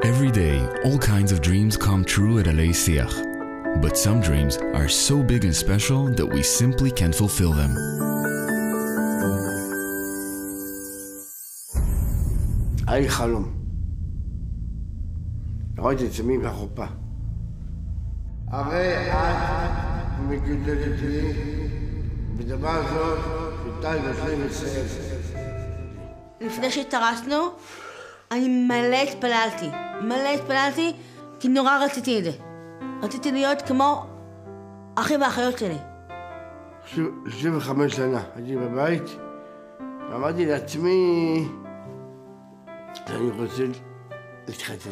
Every day, all kinds of dreams come true at Alei Siach. But some dreams are so big and special that we simply can't fulfill them. היה לי חלום. ראיתי את עצמי בחופה. הרי את מגודלת לי, בדבר זאת, איתי נפלי מסייב. לפני שהתארסנו, אני מלא התפללתי, כי נורא רציתי את זה. רציתי להיות כמו אחים ואחיות שלי. 35 שנה הייתי בבית, ואמרתי לעצמי, אני רוצה להתחתן.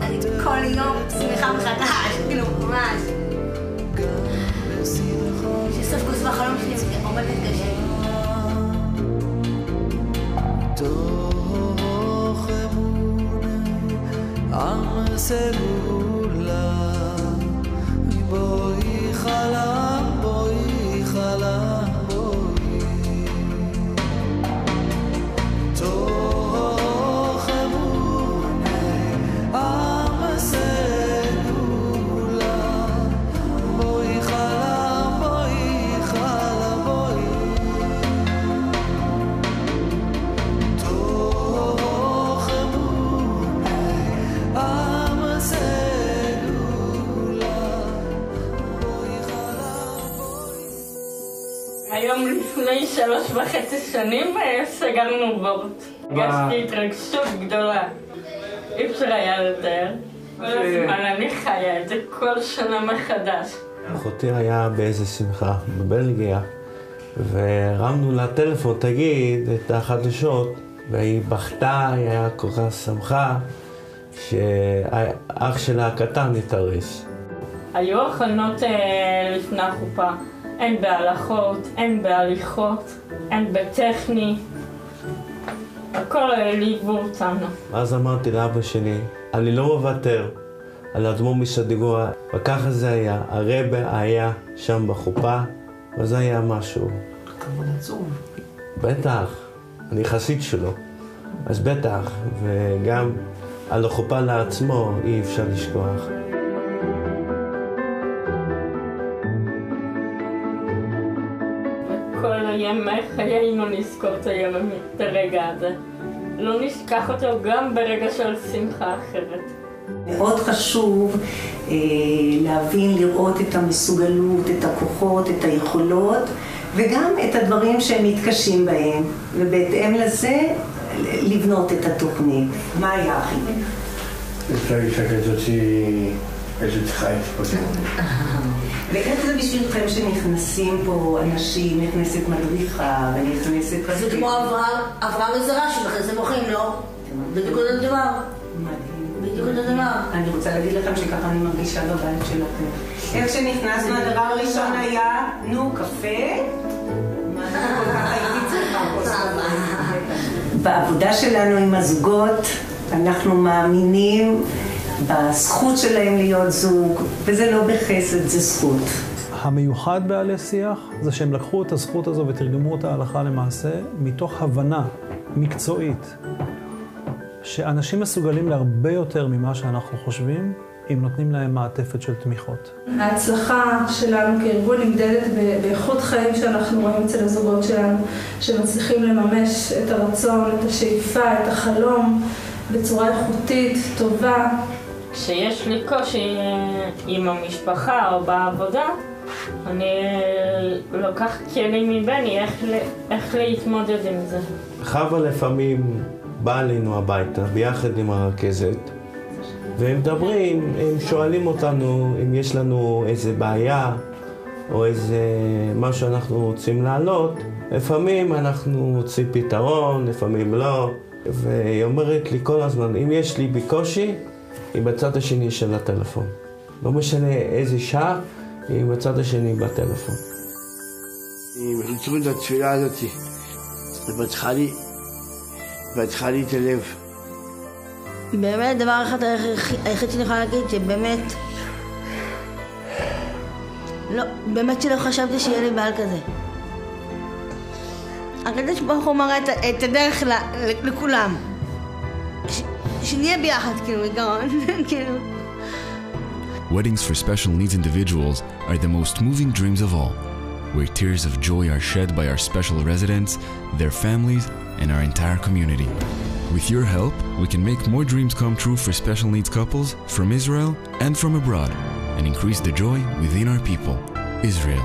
אני כל יום שמחה מחדש, כאילו ממש. שסוף כוס בחלום שלי עומדת קשה. תוך אמונה עם סגולה בואי חלם בואי תוך אמונה עם סגולה בואי חלם תוך אמונה עם סגולה בואי חלם היום לפני 3.5 שנים סגרנו וורט. הרגשתי התרגשות גדולה. אי אפשר היה לתאר. כל הזמן אני חיה את זה כל שנה מחדש. אחותי היה באיזה שמחה בבלגיה, והרמנו לה טלפון, תגיד את החדשות, והיא בכתה, היא היה כל כך שמחה, שאח שלה הקטן התארס. היו הכנות לפני החופה. אין בהלכות, אין בהליכות, אין בטכני. הכל ליוו אותנו. אז אמרתי לאבא שלי, אני לא מוותר על האדמו"ר מסדיגורה, וככה זה היה. הרבי היה שם בחופה, וזה היה משהו. כבוד עצום. בטח, אני חסיד שלו, אז בטח, וגם על החופה לעצמו אי אפשר לשכוח. כל ימי חיינו נזכור את הרגע הזה. לא נשכח אותו גם ברגע של שמחה אחרת. מאוד חשוב להבין, לראות את המסוגלות, את הכוחות, את היכולות, וגם את הדברים שהם מתקשים בהם, ובהתאם לזה לבנות את התוכנית. מה היה הכי? יש לה אישה כזאת שהיא צריכה להתפוצץ. ואיך זה בשבילכם שנכנסים פה אנשים, נכנסת מדריכה ונכנסת... זה כמו אברהם וזרע שלכם, זה מוכרים, לא? בדיוק אותו דבר. בדיוק אותו דבר. אני רוצה להגיד לכם שככה אני מרגישה בבית שלכם. איך שנכנסנו, הדבר הראשון היה, נו, קפה. בעבודה שלנו עם הזוגות, אנחנו מאמינים בזכות שלהם להיות זוג, וזה לא בחסד, זה זכות. המיוחד בעלי שיח זה שהם לקחו את הזכות הזו ותרגמו אותה הלכה למעשה מתוך הבנה מקצועית שאנשים מסוגלים להרבה יותר ממה שאנחנו חושבים אם נותנים להם מעטפת של תמיכות. ההצלחה שלנו כארגון נמדדת באיכות חיים שאנחנו רואים אצל הזוגות שלנו, שמצליחים לממש את הרצון, את השאיפה, את החלום בצורה איכותית, טובה. כשיש לי קושי עם המשפחה או בעבודה, אני לוקחת כלים מבני איך להתמודד עם זה. חווה לפעמים באה אלינו הביתה ביחד עם הרכזת, והם מדברים, הם שואלים אותנו אם יש לנו איזה בעיה או איזה משהו שאנחנו רוצים להעלות. לפעמים אנחנו רוצים פתרון, לפעמים לא. והיא אומרת לי כל הזמן, אם יש לי בקושי, היא בצד השני של הטלפון. לא משנה איזה שעה, היא בצד השני בטלפון. הם חיצרו את התפילה הזאת, ופתחה לי את הלב. באמת, דבר אחד היחיד שאני יכולה להגיד, שבאמת... לא, באמת שלא חשבתי שיהיה לי בעל כזה. הקדוש ברוך הוא מראה את הדרך לכולם. שנהיה ביחד, כאילו, בגאון, כאילו. Weddings for special needs individuals are the most moving dreams of all, where tears of joy are shed by our special residents, their families, and our entire community. With your help, we can make more dreams come true for special needs couples from Israel and from abroad, and increase the joy within our people. Israel.